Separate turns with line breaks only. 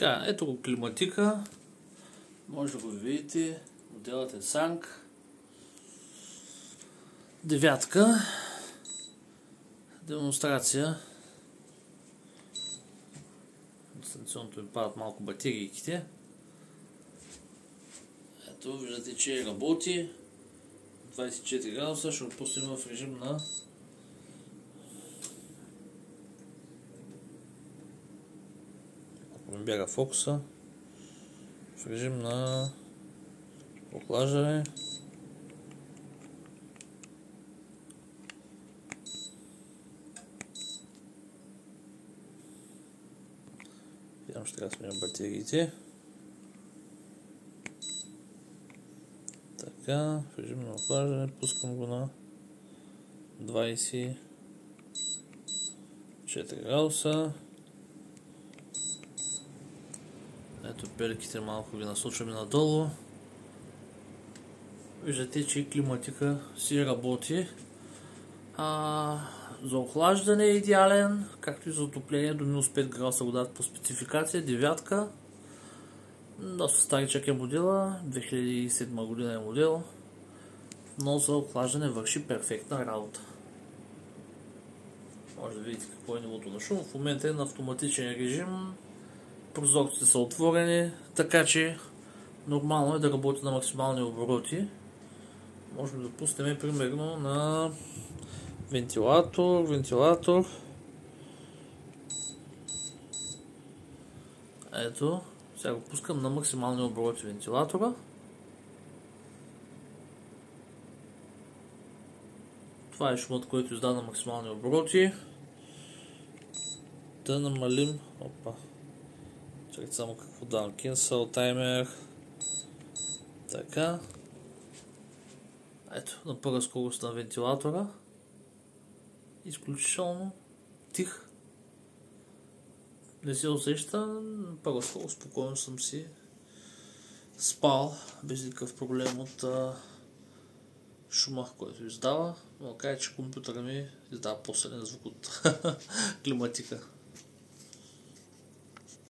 Така, ето го климатика. Може да го видите. Моделът е Санг. 9. Демонстрация. Дистанционното ми падат малко батерийките. Ето, виждате, че работи. 24 градуса. Ще го пуснем в режим на ми бяга фокуса, в режим на охлаждане. Видям, ще трябва да сменя батериите. Така, в режим на охлаждане пускам го на 24 градуса. Ето пелките малко ги насочваме надолу. Виждате, че климатика си работи. За охлаждане е идеален, както и за отопление до минус 5 градуса го дадат по спецификация. 9. Доста старичък е модела, 2007 година е модел, но за охлаждане върши перфектна работа. Може да видите какво е нивото на шум. В момента е на автоматичен режим. Прозорците са отворени, така че нормално е да работи на максимални обороти. Можем да пуснем примерно на вентилатор. Ето, сега го пускам на максимални обороти вентилатора. Това е шумът, който издава на максимални обороти. Да намалим. Чакайте само какво дам. Cancel таймер. Така. Ето, на първа скорост на вентилатора. Изключително тих. Не се усеща. На първа скорост спокойно съм си спал. Без никакъв проблем от шума, който издава. Но кажа, че компютъра ми издава по-силен звук от климатика.